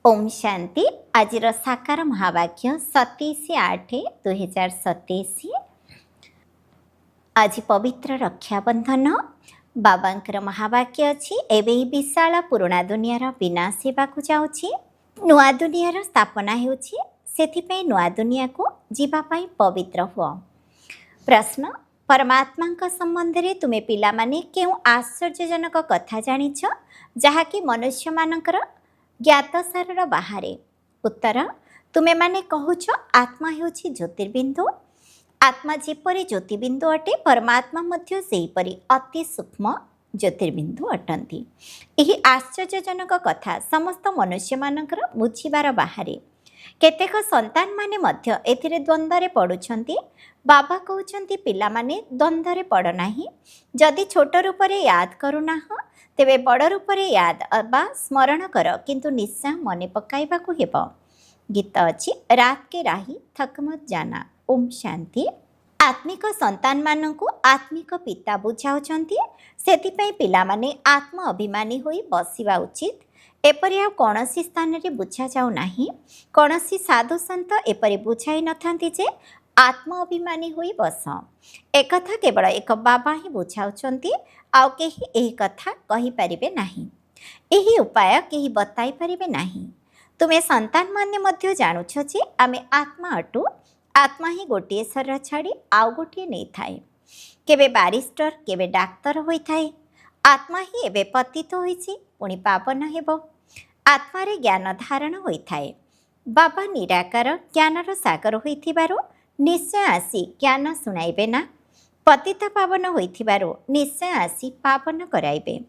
ओम शांति। आज साकार महावाक्य 27/8/2027। आज पवित्र रक्षाबंधन। बाबांकर महावाक्य अच्छी एवं ही विशाल पुराणा दुनियार विनाश होगाकू जाऊँगी। नुआ दुनियार स्थापना होउछि, सेथिपई नुआ दुनिया को जीवापाई पवित्र हुआ। प्रश्न, परमात्मा संबंध में तुम्हें पिला माने केउ आश्चर्यजनक कथा जानिछ जहाँकि मनुष्य मानकर ज्ञातसार बाहरे? उत्तर, तुमे माने कहूछ आत्मा हेउछि ज्योतिर्बिंदु। आत्मा जेपरि ज्योतिर्बिंदु अटे, परमात्मा मध्य सेहीपरि अति सूक्ष्म ज्योतिर्बिंदु अटंती। यही आश्चर्यजनक कथा समस्त मनुष्य मानकर बुझिबार बाहरे। केतेक संतान माने मध्य एथिरे द्वंद्वरे पड़ुछंती। बाबा कहउछंती पिला माने द्वंद्वरे पड़ नाही। जदि छोट रूपरे याद करूना तेबे बड़ रूपरे याद अबा स्मरण कर, किंतु निश्चय मने पकाइबाकू हेबो। गीत अछि, रात के राही थक मत जाना। ओम शांति। आत्मिक संतान मानकू आत्मिक पिता बुझाउछंती, सेथिपई पिला माने आत्म अभिमानी होई बसिबा उचित। एपरि आ कौनसी स्थान रे बुझा जाऊ नाही। कौनसी साधु संत एपरि बुझाई नथांती जे आत्म अभिमानी होई बस। एक कथा केवल एक बाबा ही बुझाउछंती, आउ केही एही कथा कहि परिबे नाही। एही उपाय केही बताई परिबे नाही। तुमे संतान माने मध्य जानुछ जे आमे आत्मा अटू। आत्मा ही गोटे शरीर छाड़ी आउ गोटे नहीं थाए। केबे बारिस्टर केबे डाक्तर होई थाए। आत्मा ही एबे पतित होईछि, पुणी पावन हेबो। आत्मारे ज्ञान धारण होई थाए। बाबा निराकार ज्ञानर सागर होइथिबारो निश्चय आसी ज्ञान सुनाइबे ना। पतित पावन होइथिबारो निश्चय आसी पावन कराइबे।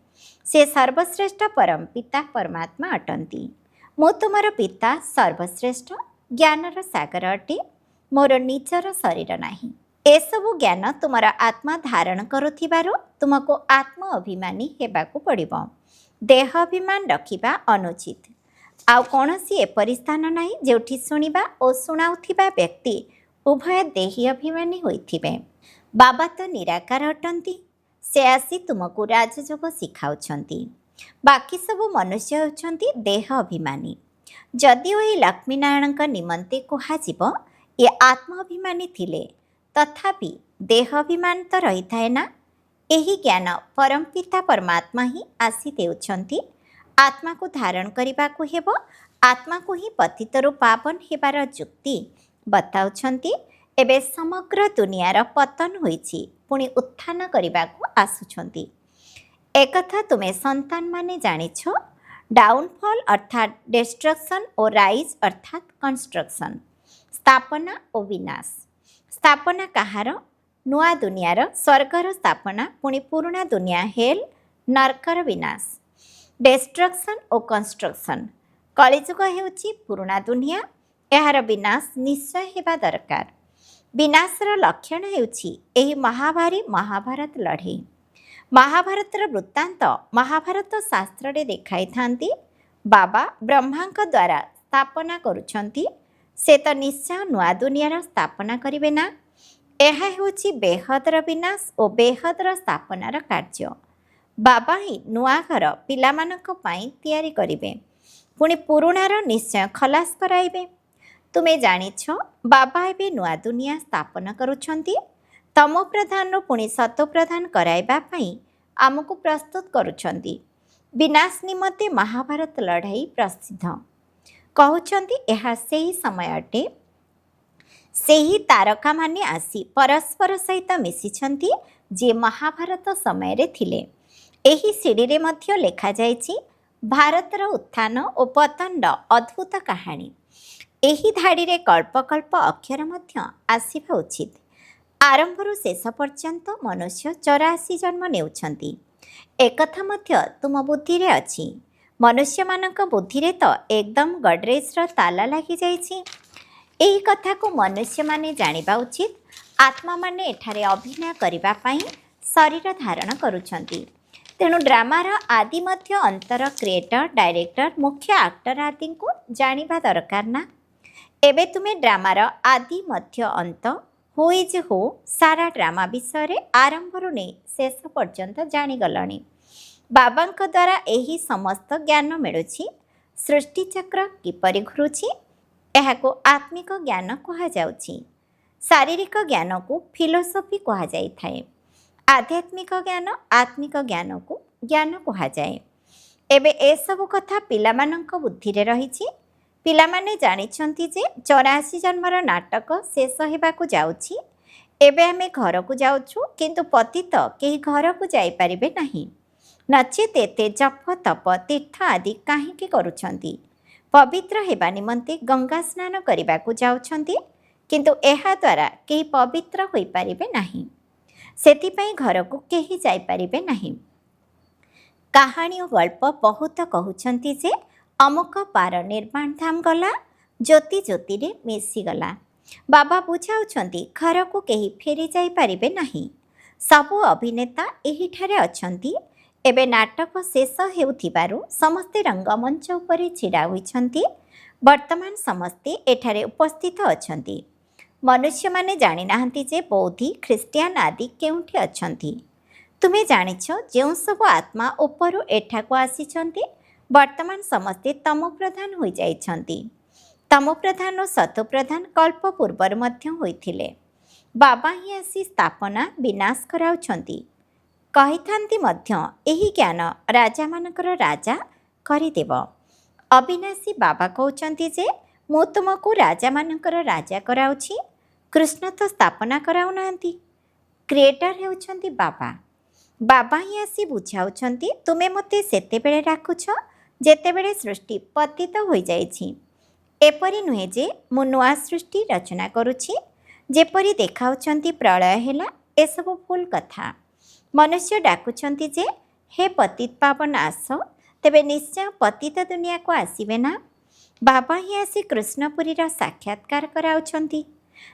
से सर्वश्रेष्ठ परम पिता परमात्मा अटंती। मो तुमर पिता सर्वश्रेष्ठ ज्ञानर सागर अटे, मोर निजर शरीर नाही। एसबु ज्ञान तुमर आत्मा धारण करुथिबारो तुमको आत्म अभिमानी हेबाकू पड़िबो। देह अभिमान रखिबा अनुचित। आउ कौनसी एपरि स्थान नाही जेउठी सुनिबा और सुनाउथिबा व्यक्ति उभय देही अभिमानी होइथिबे। बाबा तो निराकार अटंती। से आसी तुमको राजयोग शिखाउछंती। बाकी सब मनुष्य होउछंती देह अभिमानी। जदिओ एही लक्ष्मीनारायण निमंते कुहाजिबो ये आत्म अभिमानी थिले, तथापि देह अभिमान तो रही थाए ना। यही ज्ञान परमपिता परमात्मा ही आसी देउछंती। आत्मा को धारण करिबाकू हेबो। आत्मा को ही पतितरु पावन हेबार जुक्ति बताउछंती। एबे समग्र दुनियार पतन होईछि, पुणी उत्थान करिबाकू आसुछंती। एकथा तुमे संतान माने जानिछ, डाउनफॉल अर्थात डिस्ट्रक्शन और राइज अर्थात कंस्ट्रक्शन। स्थापना और विनाश। स्थापना कहार? नुआ दुनियार स्वर्गर स्थापना, पुणी पुराणा दुनिया हेल नरकर विनाश। डिस्ट्रक्शन और कंस्ट्रक्शन। कलिजुग हेउछि पुराणा दुनिया, एहार विनाश निश्चय हेबा दरकार। विनाशर लक्षण हेउछि एही महाभारी महाभारत लड़े। महाभारतर वृत्तांत महाभारत शास्त्र रे देखाई थांती। बाबा ब्रह्मांक द्वारा स्थापना करुछंती, से तो निश्चय नुआ दुनियार स्थापना करिवे ना। यह हेउछि बेहदर विनाश और बेहदर स्थापनार कार्य। बाबा ही नुआ घर पिलामानक पाई तैयारी करिवे, पुणी पुराणार निश्चय खलास कराइबे। तुमे जानिछ बाबा एबे नुआ दुनिया स्थापना करुछंती। तमो प्रधान पुणी सतो प्रधान कराइबा पाई आमको प्रस्तुत करुछंती। विनाश निमंते महाभारत लड़ाई प्रसिद्ध। कहउछंती एहा सेही समय अटे। सेही तारका माने आसी परस्पर सहित मिसिछंती जे महाभारत समय रे थिले। एही सीढ़ी रे मध्य लेखा जाइछि भारतर उत्थान और पतन अद्भुत कहानी। एही धाड़ी रे कल्प कल्प अक्षर मध्य आसिबा उचित। आरंभरू शेष पर्यंत मनुष्य 84 जन्म नेउछंती। एकथा मध्य तुम बुद्धि रे अछि। मनुष्य मानक बुद्धि रे तो एकदम गडरेजर ताला लागि जाइछि। एही कथा को मनुष्य माने जानिबा उचित। आत्मा माने एठारे अभिनय करिबा पाई शरीर धारण करुछंती। तेणु ड्रामार आदि मध्य अंतर क्रिएटर डायरेक्टर मुख्य एक्टर आदि को जानिबा दरकार ना। एबे तुमे ड्रामार आदि मध्य अंत होई जे हो सारा ड्रामा विषय रे आरंभरू नै शेष पर्यंत जानिगलणी। बाबांक द्वारा एही समस्त ज्ञान मिलुछि। ସୃଷ୍ଟିଚକ୍ର କିପରି ଘୁରୁଛି ଏହାକୁ ଆତ୍ମିକ ଜ୍ଞାନ କୁହାଯାଉଛି। ଶାରୀରିକ ଜ୍ଞାନକୁ ଫିଲୋସଫି କୁହାଯାଇଥାଏ। ଆଧ୍ୟାତ୍ମିକ ଜ୍ଞାନ ଆତ୍ମିକ ଜ୍ଞାନକୁ ଜ୍ଞାନ କୁହାଯାଏ। ଏବେ ଏସବୁ କଥା ପିଲାମାନଙ୍କ ବୁଦ୍ଧିରେ ରହିଛି। ପିଲାମାନେ ଜାଣିଛନ୍ତି ଯେ 84 ଜନ୍ମର ନାଟକ ଶେଷ ହେବାକୁ ଯାଉଛି। ଏବେ ଆମେ ଘରକୁ ଯାଉଛୁ, କିନ୍ତୁ ପତିତ କେହି ଘରକୁ ଯାଇପାରିବେ ନାହିଁ। ନଚେତ୍ ଏତେ ଜପ ତପ ତୀର୍ଥ ଆଦି କାହିଁକି କରୁଛନ୍ତି? ପବିତ୍ର ହେବା ନିମନ୍ତେ ଗଙ୍ଗା ସ୍ନାନ କରିବାକୁ ଯାଉଛନ୍ତି, କିନ୍ତୁ ଏହାଦ୍ୱାରା କେହି ପବିତ୍ର ହୋଇପାରିବେ ନାହିଁ। ସେଥିପାଇଁ ଘରକୁ କେହି ଯାଇପାରିବେ ନାହିଁ। କାହାଣୀ ଓ ଗଳ୍ପ ବହୁତ କହୁଛନ୍ତି ଯେ ଅମୁକ ପାର ନିର୍ବାଣ ଧାମ ଗଲା, ଜ୍ୟୋତି ଜ୍ୟୋତିରେ ମିଶିଗଲା। ବାବା ବୁଝାଉଛନ୍ତି ଘରକୁ କେହି ଫେରି ଯାଇପାରିବେ ନାହିଁ। ସବୁ ଅଭିନେତା ଏହିଠାରେ ଅଛନ୍ତି। ଏବେ ନାଟକ ଶେଷ ହେଉଥିବାରୁ ସମସ୍ତେ ରଙ୍ଗମଞ୍ଚ ଉପରେ ଛିଡ଼ା ହୋଇଛନ୍ତି। ବର୍ତ୍ତମାନ ସମସ୍ତେ ଏଠାରେ ଉପସ୍ଥିତ ଅଛନ୍ତି। ମନୁଷ୍ୟମାନେ ଜାଣିନାହାନ୍ତି ଯେ ବୌଦ୍ଧି ଖ୍ରୀଷ୍ଟିଆନ ଆଦି କେଉଁଠି ଅଛନ୍ତି। ତୁମେ ଜାଣିଛ ଯେଉଁ ସବୁ ଆତ୍ମା ଉପରୁ ଏଠାକୁ ଆସିଛନ୍ତି, ବର୍ତ୍ତମାନ ସମସ୍ତେ ତମୋପ୍ରଧାନ ହୋଇଯାଇଛନ୍ତି। ତମୋପ୍ରଧାନ ଓ ସତୋପ୍ରଧାନ କଳ୍ପ ପୂର୍ବରୁ ମଧ୍ୟ ହୋଇଥିଲେ। ବାବା ହିଁ ଆସି ସ୍ଥାପନା ବିନାଶ କରାଉଛନ୍ତି। କହିଥାନ୍ତି ମଧ୍ୟ ଏହି ଜ୍ଞାନ ରାଜାମାନଙ୍କର ରାଜା କରିଦେବ। ଅବିନାଶୀ ବାବା କହୁଛନ୍ତି ଯେ ମୁଁ ତୁମକୁ ରାଜାମାନଙ୍କର ରାଜା କରାଉଛି। କୃଷ୍ଣ ତ ସ୍ଥାପନା କରାଉନାହାନ୍ତି। କ୍ରିଏଟର ହେଉଛନ୍ତି ବାବା। ବାବା ହିଁ ଆସି ବୁଝାଉଛନ୍ତି ତୁମେ ମୋତେ ସେତେବେଳେ ଡାକୁଛ ଯେତେବେଳେ ସୃଷ୍ଟି ପତିତ ହୋଇଯାଇଛି। ଏପରି ନୁହେଁ ଯେ ମୁଁ ନୂଆ ସୃଷ୍ଟି ରଚନା କରୁଛି। ଯେପରି ଦେଖାଉଛନ୍ତି ପ୍ରଳୟ ହେଲା, ଏସବୁ ଭୁଲ କଥା। ମନୁଷ୍ୟ ଡାକୁଛନ୍ତି ଯେ ହେ ପତିତ ପାବନ ଆସ, ତେବେ ନିଶ୍ଚୟ ପତିତ ଦୁନିଆକୁ ଆସିବେ ନା? ବାବା ହିଁ ଆସି କୃଷ୍ଣପୁରୀର ସାକ୍ଷାତକାର କରାଉଛନ୍ତି।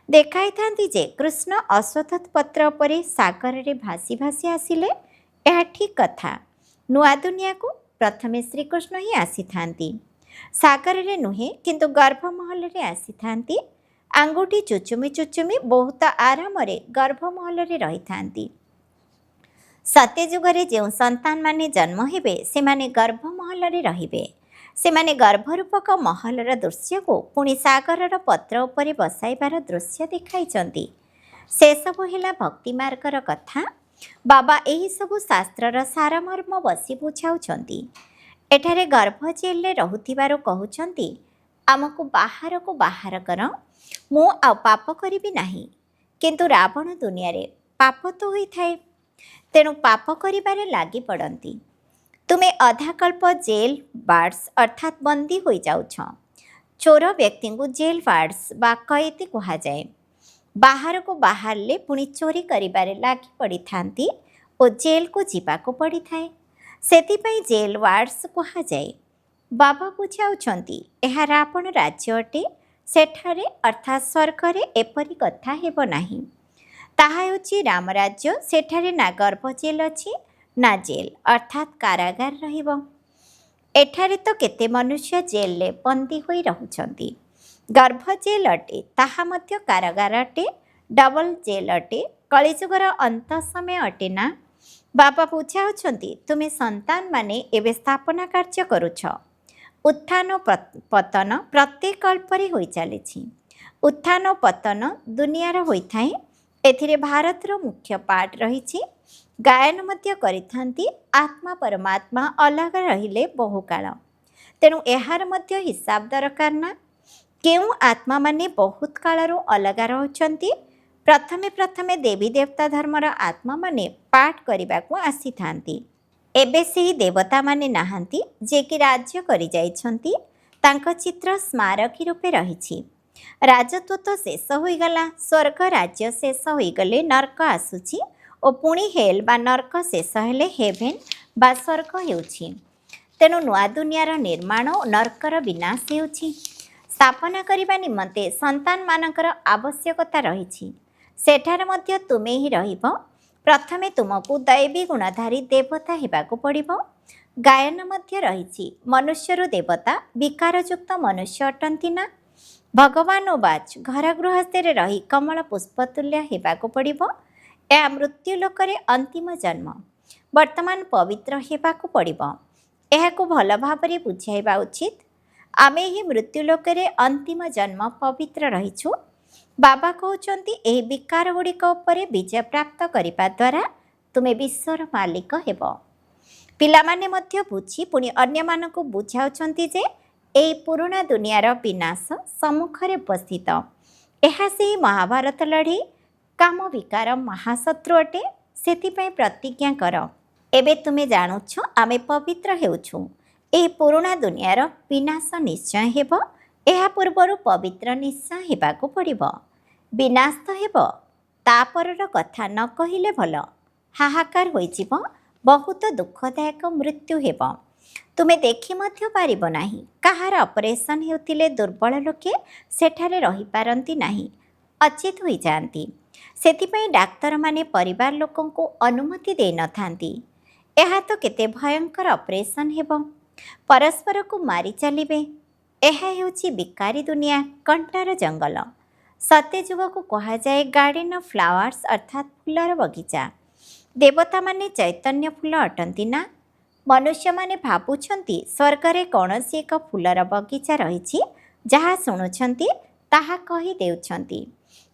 ଦେଖାଇଥାନ୍ତି ଯେ କୃଷ୍ଣ ଅଶ୍ୱତ୍ଥ ପତ୍ର ଉପରେ ସାଗରରେ ଭାସି ଭାସି ଆସିଲେ। ଏହା ଠିକ୍ କଥା। ନୂଆ ଦୁନିଆକୁ ପ୍ରଥମେ ଶ୍ରୀକୃଷ୍ଣ ହିଁ ଆସିଥାନ୍ତି। ସାଗରରେ ନୁହେଁ, କିନ୍ତୁ ଗର୍ଭମହଲରେ ଆସିଥାନ୍ତି। ଆଙ୍ଗୁଠି ଚୁଚୁମି ଚୁଚୁମି ବହୁତ ଆରାମରେ ଗର୍ଭମହଲରେ ରହିଥାନ୍ତି। ସତ୍ୟଯୁଗରେ ଯେଉଁ ସନ୍ତାନମାନେ ଜନ୍ମ ହେବେ, ସେମାନେ ଗର୍ଭମହଲରେ ରହିବେ। ସେମାନେ ଗର୍ଭରୂପକ ମହଲର ଦୃଶ୍ୟକୁ ପୁଣି ସାଗରର ପତ୍ର ଉପରେ ବସାଇବାର ଦୃଶ୍ୟ ଦେଖାଇଛନ୍ତି। ସେସବୁ ହେଲା ଭକ୍ତି ମାର୍ଗର କଥା। ବାବା ଏହିସବୁ ଶାସ୍ତ୍ରର ସାରମର୍ମ ବସି ବୁଝାଉଛନ୍ତି। ଏଠାରେ ଗର୍ଭ ଜେଲରେ ରହୁଥିବାରୁ କହୁଛନ୍ତି ଆମକୁ ବାହାରକୁ ବାହାର କର, ମୁଁ ଆଉ ପାପ କରିବି ନାହିଁ। କିନ୍ତୁ ରାବଣ ଦୁନିଆରେ ପାପ ତ ହୋଇଥାଏ, ତେଣୁ ପାପ କରିବାରେ ଲାଗି ପଡ଼ନ୍ତି। ତୁମେ ଅଧାକଳ୍ପ ଜେଲ୍ ବାର୍ଡ଼ସ୍ ଅର୍ଥାତ୍ ବନ୍ଦୀ ହୋଇଯାଉଛ। ଚୋର ବ୍ୟକ୍ତିଙ୍କୁ ଜେଲ୍ ବାର୍ଡ଼ସ୍ ବା କଏଦୀ କୁହାଯାଏ। ବାହାରକୁ ବାହାରିଲେ ପୁଣି ଚୋରି କରିବାରେ ଲାଗି ପଡ଼ିଥାନ୍ତି ଓ ଜେଲକୁ ଯିବାକୁ ପଡ଼ିଥାଏ। ସେଥିପାଇଁ ଜେଲ୍ ବାର୍ଡ଼ସ୍ କୁହାଯାଏ। ବାବା ବୁଝାଉଛନ୍ତି ଏହା ରାବଣ ରାଜ୍ୟ ଅଟେ। ସେଠାରେ ଅର୍ଥାତ୍ ସ୍ୱର୍ଗରେ ଏପରି କଥା ହେବ ନାହିଁ। ତାହା ହେଉଛି ରାମ ରାଜ୍ୟ। ସେଠାରେ ନା ଗର୍ଭ ଜେଲ୍ ଅଛି, ନା ଜେଲ୍ ଅର୍ଥାତ୍ କାରାଗାର ରହିବ। ଏଠାରେ ତ କେତେ ମନୁଷ୍ୟ ଜେଲରେ ବନ୍ଦୀ ହୋଇ ରହୁଛନ୍ତି। ଗର୍ଭ ଜେଲ୍ ଅଟେ, ତାହା ମଧ୍ୟ କାରାଗାର ଅଟେ, ଡବଲ ଜେଲ୍ ଅଟେ। କଳିଯୁଗର ଅନ୍ତ ସମୟ ଅଟେ ନା? ବାବା ବୁଝାଉଛନ୍ତି ତୁମେ ସନ୍ତାନମାନେ ଏବେ ସ୍ଥାପନା କାର୍ଯ୍ୟ କରୁଛ। ଉତ୍ଥାନ ପତନ ପ୍ରତ୍ୟେକ କଳ୍ପରେ ହୋଇ ଚାଲିଛି। ଉତ୍ଥାନ ପତନ ଦୁନିଆର ହୋଇଥାଏ। ଏଥିରେ ଭାରତର ମୁଖ୍ୟ ପାର୍ଟ ରହିଛି। ଗାୟନ ମଧ୍ୟ କରିଥାନ୍ତି। ଆତ୍ମା ପରମାତ୍ମା ଅଲଗା ରହିଲେ ବହୁ କାଳ, ତେଣୁ ଏହାର ମଧ୍ୟ ହିସାବ ଦରକାର ନା? କେଉଁ ଆତ୍ମାମାନେ ବହୁତ କାଳରୁ ଅଲଗା ରହୁଛନ୍ତି? ପ୍ରଥମେ ଦେବୀ ଦେବତା ଧର୍ମର ଆତ୍ମାମାନେ ପାଠ କରିବାକୁ ଆସିଥାନ୍ତି। ଏବେ ସେହି ଦେବତାମାନେ ନାହାନ୍ତି, ଯିଏକି ରାଜ୍ୟ କରିଯାଇଛନ୍ତି। ତାଙ୍କ ଚିତ୍ର ସ୍ମାରକୀ ରୂପେ ରହିଛି। ରାଜତ୍ୱ ତ ଶେଷ ହୋଇଗଲା। ସ୍ୱର୍ଗ ରାଜ୍ୟ ଶେଷ ହୋଇଗଲେ ନର୍କ ଆସୁଛି ଓ ପୁଣି ହେଲ୍ ବା ନର୍କ ଶେଷ ହେଲେ ହେଭେନ୍ ବା ସ୍ୱର୍ଗ ହେଉଛି। ତେଣୁ ନୂଆ ଦୁନିଆର ନିର୍ମାଣ ଓ ନର୍କର ବିନାଶ ହେଉଛି। ସ୍ଥାପନା କରିବା ନିମନ୍ତେ ସନ୍ତାନମାନଙ୍କର ଆବଶ୍ୟକତା ରହିଛି। ସେଠାରେ ମଧ୍ୟ ତୁମେ ହିଁ ରହିବ। ପ୍ରଥମେ ତୁମକୁ ଦୈବୀ ଗୁଣଧାରୀ ଦେବତା ହେବାକୁ ପଡ଼ିବ। ଗାୟନ ମଧ୍ୟ ରହିଛି। ମନୁଷ୍ୟରୁ ଦେବତା ବିକାରଯୁକ୍ତ ମନୁଷ୍ୟ ଅଟନ୍ତି ନା? ଭଗବାନ ଓ ବାଚ୍ ଘର ଗୃହସ୍ଥରେ ରହି କମଳ ପୁଷ୍ପତୁଲ୍ୟ ହେବାକୁ ପଡ଼ିବ। ଏହା ମୃତ୍ୟୁ ଲୋକରେ ଅନ୍ତିମ ଜନ୍ମ। ବର୍ତ୍ତମାନ ପବିତ୍ର ହେବାକୁ ପଡ଼ିବ। ଏହାକୁ ଭଲ ଭାବରେ ବୁଝାଇବା ଉଚିତ। आमे ही मृत्युलोकरे अंतिम जन्म पवित्र रहीछु। बाबा कहउछन्ति एही विकार गुड़िक उपरे विजय प्राप्त करिबा द्वारा तुमे विश्वर मालिक हेब। पिलामाने मध्य बुझी पुणी अन्यमानकु बुझाउछन्ति जे एही पुराणा दुनियार विनाश सम्मुखरे उपस्थित। ଏହା ସେହି महाभारत लଢ଼େଇ काम विकार महाशत्रु अटे। ସେଥିପାଇଁ प्रतिज्ञा कर। एबे तुमे जानुछ आमे पवित्र हेउछु। ଏହି ପୁରୁଣା ଦୁନିଆର ବିନାଶ ନିଶ୍ଚୟ ହେବ। ଏହା ପୂର୍ବରୁ ପବିତ୍ର ନିଶ୍ଚୟ ହେବାକୁ ପଡ଼ିବ। ବିନାଶ ତ ହେବ, ତାପରର କଥା ନ କହିଲେ ଭଲ। ହାହାକାର ହୋଇଯିବ, ବହୁତ ଦୁଃଖଦାୟକ ମୃତ୍ୟୁ ହେବ। ତୁମେ ଦେଖି ମଧ୍ୟ ପାରିବ ନାହିଁ। କାହାର ଅପରେସନ୍ ହେଉଥିଲେ ଦୁର୍ବଳ ଲୋକେ ସେଠାରେ ରହିପାରନ୍ତି ନାହିଁ, ଅଚେତ ହୋଇଯାଆନ୍ତି। ସେଥିପାଇଁ ଡାକ୍ତରମାନେ ପରିବାର ଲୋକଙ୍କୁ ଅନୁମତି ଦେଇନଥାନ୍ତି। ଏହା ତ କେତେ ଭୟଙ୍କର ଅପରେସନ୍ ହେବ। ପରସ୍ପରକୁ ମାରି ଚାଲିବେ। ଏହା ହେଉଛି ବିକାରୀ ଦୁନିଆ, କଣ୍ଟାର ଜଙ୍ଗଲ। ସତ୍ୟଯୁଗକୁ କୁହାଯାଏ ଗାର୍ଡେନ୍ ଅଫ୍ ଫ୍ଲାୱାର୍ସ ଅର୍ଥାତ୍ ଫୁଲର ବଗିଚା। ଦେବତାମାନେ ଚୈତନ୍ୟ ଫୁଲ ଅଟନ୍ତି ନା? ମନୁଷ୍ୟମାନେ ଭାବୁଛନ୍ତି ସ୍ୱର୍ଗରେ କୌଣସି ଏକ ଫୁଲର ବଗିଚା ରହିଛି। ଯାହା ଶୁଣୁଛନ୍ତି ତାହା କହି ଦେଉଛନ୍ତି।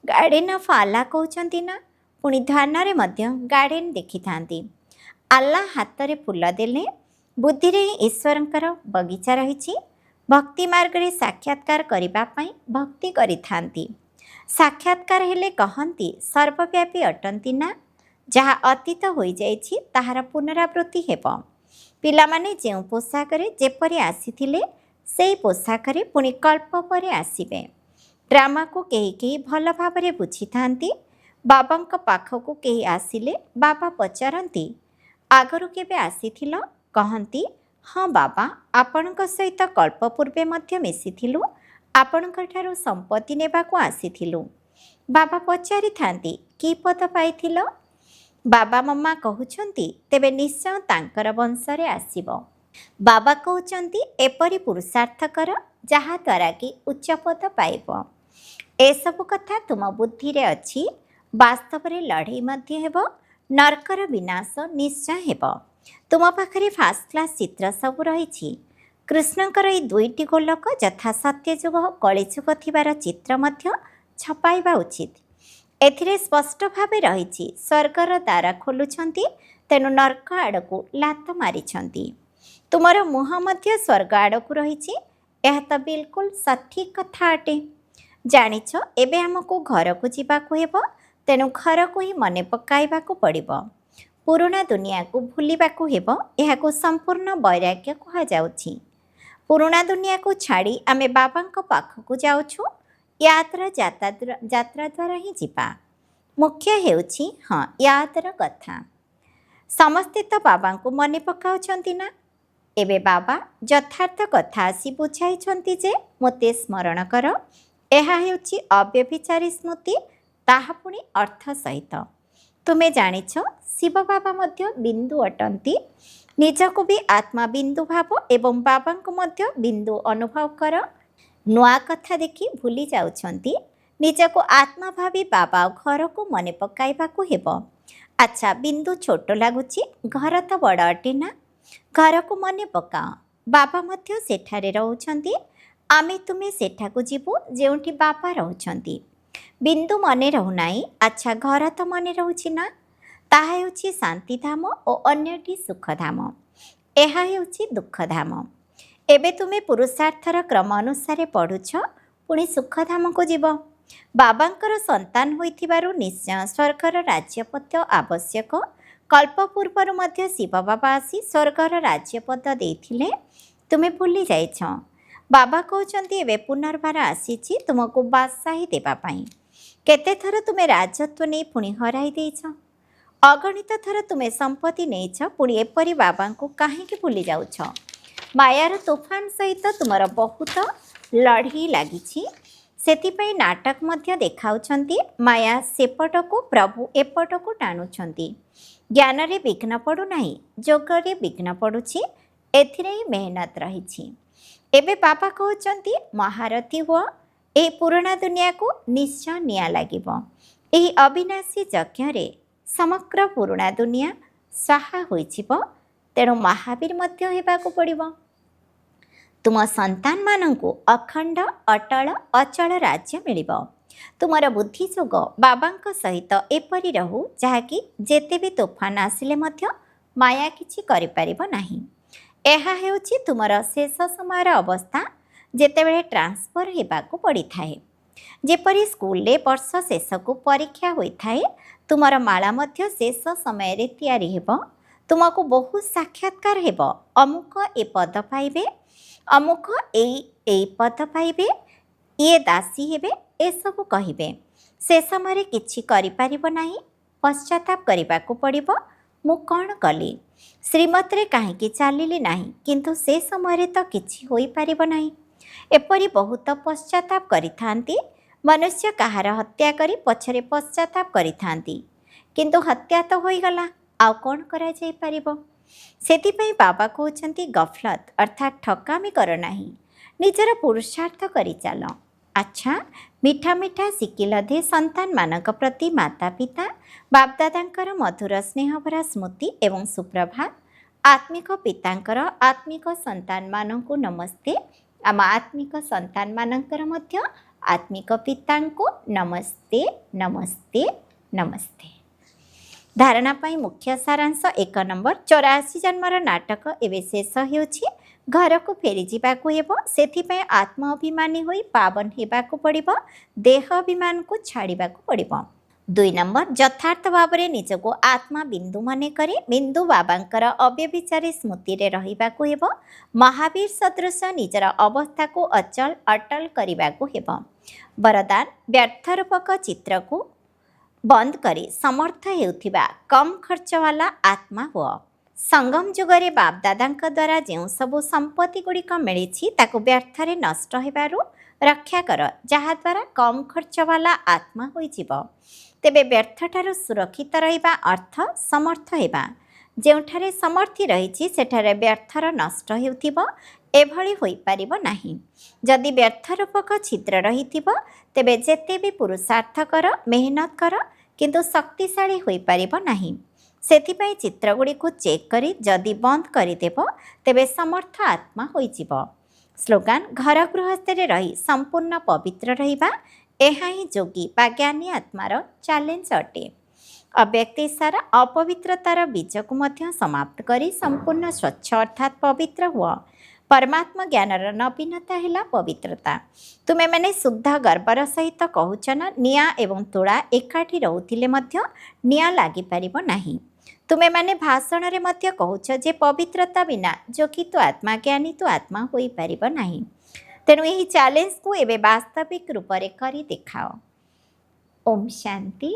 ଗାର୍ଡେନ୍ ଅଫ୍ ଆଲ୍ଲା କହୁଛନ୍ତି ନା? ପୁଣି ଧ୍ୟାନରେ ମଧ୍ୟ ଗାର୍ଡେନ୍ ଦେଖିଥାନ୍ତି। ଆଲ୍ଲା ହାତରେ ଫୁଲ ଦେଲେ ବୁଦ୍ଧିରେ ହିଁ ଈଶ୍ୱରଙ୍କର ବଗିଚା ରହିଛି। ଭକ୍ତି ମାର୍ଗରେ ସାକ୍ଷାତକାର କରିବା ପାଇଁ ଭକ୍ତି କରିଥାନ୍ତି। ସାକ୍ଷାତକାର ହେଲେ କହନ୍ତି ସର୍ବବ୍ୟାପୀ ଅଟନ୍ତି ନା? ଯାହା ଅତୀତ ହୋଇଯାଇଛି ତାହାର ପୁନରାବୃତ୍ତି ହେବ। ପିଲାମାନେ ଯେଉଁ ପୋଷାକରେ ଯେପରି ଆସିଥିଲେ ସେହି ପୋଷାକରେ ପୁଣି କଳ୍ପ ପରେ ଆସିବେ। ଡ୍ରାମାକୁ କେହି କେହି ଭଲ ଭାବରେ ବୁଝିଥାନ୍ତି। ବାବାଙ୍କ ପାଖକୁ କେହି ଆସିଲେ ବାବା ପଚାରନ୍ତି ଆଗରୁ କେବେ ଆସିଥିଲ? କହନ୍ତି ହଁ ବାବା, ଆପଣଙ୍କ ସହିତ କଳ୍ପ ପୂର୍ବେ ମଧ୍ୟ ମିଶିଥିଲୁ। ଆପଣଙ୍କଠାରୁ ସମ୍ପତ୍ତି ନେବାକୁ ଆସିଥିଲୁ। ବାବା ପଚାରିଥାନ୍ତି କି ପଦ ପାଇଥିଲ? ବାବା ମମା କହୁଛନ୍ତି ତେବେ ନିଶ୍ଚୟ ତାଙ୍କର ବଂଶରେ ଆସିବ। ବାବା କହୁଛନ୍ତି ଏପରି ପୁରୁଷାର୍ଥ କର ଯାହାଦ୍ୱାରା କି ଉଚ୍ଚ ପଦ ପାଇବ। ଏସବୁ କଥା ତୁମ ବୁଦ୍ଧିରେ ଅଛି। ବାସ୍ତବରେ ଲଢ଼େଇ ମଧ୍ୟ ହେବ। ନର୍କର ବିନାଶ ନିଶ୍ଚୟ ହେବ। ତୁମ ପାଖରେ ଫାଷ୍ଟ କ୍ଲାସ୍ ଚିତ୍ର ସବୁ ରହିଛି। କୃଷ୍ଣଙ୍କର ଏହି ଦୁଇଟି ଗୋଲକ ଯଥା ସତ୍ୟଯୁଗ ଓ କଳିଯୁଗ ଥିବାର ଚିତ୍ର ମଧ୍ୟ ଛପାଇବା ଉଚିତ। ଏଥିରେ ସ୍ପଷ୍ଟ ଭାବେ ରହିଛି ସ୍ୱର୍ଗର ଦ୍ୱାର ଖୋଲୁଛନ୍ତି, ତେଣୁ ନର୍କ ଆଡ଼କୁ ଲାତ ମାରିଛନ୍ତି। ତୁମର ମୁହଁ ମଧ୍ୟ ସ୍ୱର୍ଗ ଆଡ଼କୁ ରହିଛି। ଏହା ତ ବିଲକୁଲ ସଠିକ୍ କଥା ଅଟେ। ଜାଣିଛ ଏବେ ଆମକୁ ଘରକୁ ଯିବାକୁ ହେବ, ତେଣୁ ଘରକୁ ହିଁ ମନେ ପକାଇବାକୁ ପଡ଼ିବ। ପୁରୁଣା ଦୁନିଆକୁ ଭୁଲିବାକୁ ହେବ। ଏହାକୁ ସମ୍ପୂର୍ଣ୍ଣ ବୈରାଗ୍ୟ କୁହାଯାଉଛି। ପୁରୁଣା ଦୁନିଆକୁ ଛାଡ଼ି ଆମେ ବାବାଙ୍କ ପାଖକୁ ଯାଉଛୁ। ୟାତ୍ରା ଯାତ୍ରା ଦ୍ୱାରା ହିଁ ଯିବା। ମୁଖ୍ୟ ହେଉଛି ହଁ ୟାଦର କଥା। ସମସ୍ତେ ତ ବାବାଙ୍କୁ ମନେ ପକାଉଛନ୍ତି ନା? ଏବେ ବାବା ଯଥାର୍ଥ କଥା ଆସି ବୁଝାଇଛନ୍ତି ଯେ ମୋତେ ସ୍ମରଣ କର। ଏହା ହେଉଛି ଅବ୍ୟଭିଚାରୀ ସ୍ମୃତି, ତାହା ପୁଣି ଅର୍ଥ ସହିତ। ତୁମେ ଜାଣିଛ ଶିବ ବାବା ମଧ୍ୟ ବିନ୍ଦୁ ଅଟନ୍ତି। ନିଜକୁ ବି ଆତ୍ମା ବିନ୍ଦୁ ଭାବ ଏବଂ ବାବାଙ୍କୁ ମଧ୍ୟ ବିନ୍ଦୁ ଅନୁଭବ କର। ନୂଆ କଥା ଦେଖି ଭୁଲି ଯାଉଛନ୍ତି। ନିଜକୁ ଆତ୍ମା ଭାବି ବାବା ଆଉ ଘରକୁ ମନେ ପକାଇବାକୁ ହେବ। ଆଚ୍ଛା, ବିନ୍ଦୁ ଛୋଟ ଲାଗୁଛି, ଘର ତ ବଡ଼ ଅଟେ ନା? ଘରକୁ ମନେ ପକାଅ। ବାବା ମଧ୍ୟ ସେଠାରେ ରହୁଛନ୍ତି। ଆମେ ତୁମେ ସେଠାକୁ ଯିବୁ ଯେଉଁଠି ବାବା ରହୁଛନ୍ତି। ବିନ୍ଦୁ ମନେ ରହୁନାହିଁ। ଆଚ୍ଛା, ଘର ତ ମନେ ରହୁଛି ନା? ତାହା ହେଉଛି ଶାନ୍ତିଧାମ ଓ ଅନ୍ୟଟି ସୁଖଧାମ। ଏହା ହେଉଛି ଦୁଃଖଧାମ। ଏବେ ତୁମେ ପୁରୁଷାର୍ଥର କ୍ରମ ଅନୁସାରେ ପଢ଼ୁଛ, ପୁଣି ସୁଖଧାମକୁ ଯିବ। ବାବାଙ୍କର ସନ୍ତାନ ହୋଇଥିବାରୁ ନିଶ୍ଚୟ ସ୍ୱର୍ଗର ରାଜ୍ୟପଦ ଆବଶ୍ୟକ। କଳ୍ପ ପୂର୍ବରୁ ମଧ୍ୟ ଶିବ ବାବା ଆସି ସ୍ୱର୍ଗର ରାଜ୍ୟପଦ ଦେଇଥିଲେ। ତୁମେ ଭୁଲି ଯାଇଛ। ବାବା କହୁଛନ୍ତି ଏବେ ପୁନର୍ବାର ଆସିଛି ତୁମକୁ ବାଦଶାହୀ ଦେବା ପାଇଁ। କେତେଥର ତୁମେ ରାଜତ୍ୱ ନେଇ ପୁଣି ହରାଇ ଦେଇଛ। ଅଗଣିତ ଥର ତୁମେ ସମ୍ପତ୍ତି ନେଇଛ, ପୁଣି ଏପରି ବାବାଙ୍କୁ କାହିଁକି ଭୁଲି ଯାଉଛ? ମାୟାର ତୋଫାନ ସହିତ ତୁମର ବହୁତ ଲଢ଼େଇ ଲାଗିଛି। ସେଥିପାଇଁ ନାଟକ ମଧ୍ୟ ଦେଖାଉଛନ୍ତି। ମାୟା ସେପଟକୁ, ପ୍ରଭୁ ଏପଟକୁ ଟାଣୁଛନ୍ତି। ଜ୍ଞାନରେ ବିଘ୍ନ ପଡ଼ୁନାହିଁ, ଯୋଗରେ ବିଘ୍ନ ପଡ଼ୁଛି। ଏଥିରେ ହିଁ ମେହନତ ରହିଛି। ଏବେ ବାବା କହୁଛନ୍ତି ମହାରଥୀ ହୁଅ। ଏହି ପୁରୁଣା ଦୁନିଆକୁ ନିଶ୍ଚୟ ନିଆଁ ଲାଗିବ। ଏହି ଅବିନାଶୀ ଯଜ୍ଞରେ ସମଗ୍ର ପୁରୁଣା ଦୁନିଆ ସ୍ୱାହା ହୋଇଯିବ। ତେଣୁ ମହାବୀର ମଧ୍ୟ ହେବାକୁ ପଡ଼ିବ। ତୁମ ସନ୍ତାନମାନଙ୍କୁ ଅଖଣ୍ଡ ଅଟଳ ଅଚଳ ରାଜ୍ୟ ମିଳିବ। ତୁମର ବୁଦ୍ଧି ଯୋଗ ବାବାଙ୍କ ସହିତ ଏପରି ରହୁ ଯାହାକି ଯେତେ ବି ତୋଫାନ ଆସିଲେ ମଧ୍ୟ ମାୟା କିଛି କରିପାରିବ ନାହିଁ। ଏହା ହେଉଛି ତୁମର ଶେଷ ସମୟର ଅବସ୍ଥା, ଯେତେବେଳେ ଟ୍ରାନ୍ସଫର ହେବାକୁ ପଡ଼ିଥାଏ। ଯେପରି ସ୍କୁଲରେ ବର୍ଷ ଶେଷକୁ ପରୀକ୍ଷା ହୋଇଥାଏ, ତୁମର ମାଳା ମଧ୍ୟ ଶେଷ ସମୟରେ ତିଆରି ହେବ। ତୁମକୁ ବହୁ ସାକ୍ଷାତକାର ହେବ। ଅମୁକ ଏ ପଦ ପାଇବେ, ଅମୁକ ଏଇ ପଦ ପାଇବେ, ଇଏ ଦାସୀ ହେବେ, ଏସବୁ କହିବେ। ସେ ସମୟରେ କିଛି କରିପାରିବ ନାହିଁ। ପଶ୍ଚାତାପ କରିବାକୁ ପଡ଼ିବ। ମୁଁ କ'ଣ କଲି, ଶ୍ରୀମତରେ କାହିଁକି ଚାଲିଲି ନାହିଁ, କିନ୍ତୁ ସେ ସମୟରେ ତ କିଛି ହୋଇପାରିବ ନାହିଁ। ଏପରି ବହୁତ ପଶ୍ଚାତାପ କରିଥାନ୍ତି। ମନୁଷ୍ୟ କାହାର ହତ୍ୟା କରି ପଛରେ ପଶ୍ଚାତାପ କରିଥାନ୍ତି, କିନ୍ତୁ ହତ୍ୟା ତ ହୋଇଗଲା, ଆଉ କ'ଣ କରାଯାଇପାରିବ। ସେଥିପାଇଁ ବାବା କହୁଛନ୍ତି ଗଫଲତ ଅର୍ଥାତ୍ ଠକାମି କର ନାହିଁ, ନିଜର ପୁରୁଷାର୍ଥ କରି ଚାଲ। ଆଚ୍ଛା, ମିଠା ମିଠା ଶିଖିଲ ଦେ ସନ୍ତାନମାନଙ୍କ ପ୍ରତି ମାତା ପିତା ବାପଦାଦାଙ୍କର ମଧୁର ସ୍ନେହଭରା ସ୍ମୃତି ଏବଂ ସୁପ୍ରଭାତ। ଆତ୍ମିକ ପିତାଙ୍କର ଆତ୍ମିକ ସନ୍ତାନମାନଙ୍କୁ ନମସ୍ତେ। ଆମ ଆତ୍ମିକ ସନ୍ତାନମାନଙ୍କର ମଧ୍ୟ ଆତ୍ମିକ ପିତାଙ୍କୁ ନମସ୍ତେ ନମସ୍ତେ ନମସ୍ତେ। ଧାରଣା ପାଇଁ ମୁଖ୍ୟ ସାରାଂଶ 1 ନମ୍ବର, 84 ଜନ୍ମର ନାଟକ ଏବେ ଶେଷ ହେଉଛି। ଘରକୁ ଫେରିଯିବାକୁ ହେବ। ସେଥିପାଇଁ ଆତ୍ମ ଅଭିମାନୀ ହୋଇ ପାବନ ହେବାକୁ ପଡ଼ିବ। ଦେହ ଅଭିମାନକୁ ଛାଡ଼ିବାକୁ ପଡ଼ିବ। 2 ନମ୍ବର, ଯଥାର୍ଥ ଭାବରେ ନିଜକୁ ଆତ୍ମା ବିନ୍ଦୁ ମନେ କରି ବିନ୍ଦୁ ବାବାଙ୍କର ଅବ୍ୟଭିଚାରୀ ସ୍ମୃତିରେ ରହିବାକୁ ହେବ। ମହାବୀର ସଦୃଶ ନିଜର ଅବସ୍ଥାକୁ ଅଚଳ ଅଟଳ କରିବାକୁ ହେବ। ବରଦାନ, ବ୍ୟର୍ଥ ରୂପକ ଚିତ୍ରକୁ ବନ୍ଦ କରି ସମର୍ଥ ହେଉଥିବା କମ୍ ଖର୍ଚ୍ଚବାଲା ଆତ୍ମା ହୁଅ। ସଙ୍ଗମ ଯୁଗରେ ବାପଦାଦାଙ୍କ ଦ୍ୱାରା ଯେଉଁ ସବୁ ସମ୍ପତ୍ତି ଗୁଡ଼ିକ ମିଳିଛି ତାକୁ ବ୍ୟର୍ଥରେ ନଷ୍ଟ ହେବାରୁ ରକ୍ଷା କର, ଯାହାଦ୍ୱାରା କମ୍ ଖର୍ଚ୍ଚବାଲା ଆତ୍ମା ହୋଇଯିବ। ତେବେ ବ୍ୟର୍ଥଠାରୁ ସୁରକ୍ଷିତ ରହିବା ଅର୍ଥ ସମର୍ଥ ହେବା। ଯେଉଁଠାରେ ସମର୍ଥି ରହିଛି ସେଠାରେ ବ୍ୟର୍ଥର ନଷ୍ଟ ହେଉଥିବ, ଏଭଳି ହୋଇପାରିବ ନାହିଁ। ଯଦି ବ୍ୟର୍ଥ ରୂପକ ଛିଦ୍ର ରହିଥିବ, ତେବେ ଯେତେ ବି ପୁରୁଷାର୍ଥ କର, ମେହନତ କର, କିନ୍ତୁ ଶକ୍ତିଶାଳୀ ହୋଇପାରିବ ନାହିଁ। ସେଥିପାଇଁ ଚିତ୍ରଗୁଡ଼ିକୁ ଚେକ୍ କରି ଯଦି ବନ୍ଦ କରିଦେବ, ତେବେ ସମର୍ଥ ଆତ୍ମା ହୋଇଯିବ। ସ୍ଲୋଗାନ, ଘର ଗୃହସ୍ଥରେ ରହି ସମ୍ପୂର୍ଣ୍ଣ ପବିତ୍ର ରହିବା, ଏହା ହିଁ ଯୋଗୀ ବା ଜ୍ଞାନୀ ଆତ୍ମାର ଚ୍ୟାଲେଞ୍ଜ ଅଟେ। ଅବ୍ୟକ୍ତ ସାରା ଅପବିତ୍ରତାର ବୀଜକୁ ମଧ୍ୟ ସମାପ୍ତ କରି ସମ୍ପୂର୍ଣ୍ଣ ସ୍ୱଚ୍ଛ ଅର୍ଥାତ୍ ପବିତ୍ର ହୁଅ। ପରମାତ୍ମା ଜ୍ଞାନର ନବୀନତା ହେଲା ପବିତ୍ରତା। ତୁମେମାନେ ଶୁଦ୍ଧ ଗର୍ବର ସହିତ କହୁଛ ନା, ନିଆଁ ଏବଂ ତୁଳା ଏକାଠି ରହୁଥିଲେ ମଧ୍ୟ ନିଆଁ ଲାଗିପାରିବ ନାହିଁ। ତୁମେମାନେ ଭାଷଣରେ ମଧ୍ୟ କହୁଛ ଯେ ପବିତ୍ରତା ବିନା ଯୋଗୀ ତୁ ଆତ୍ମା, ଜ୍ଞାନୀ ତୁ ଆତ୍ମା ହୋଇପାରିବ ନାହିଁ। ତେଣୁ ଏହି ଚ୍ୟାଲେଞ୍ଜକୁ ଏବେ ବାସ୍ତବିକ ରୂପରେ କରି ଦେଖାଅ। ଓମ୍ ଶାନ୍ତି।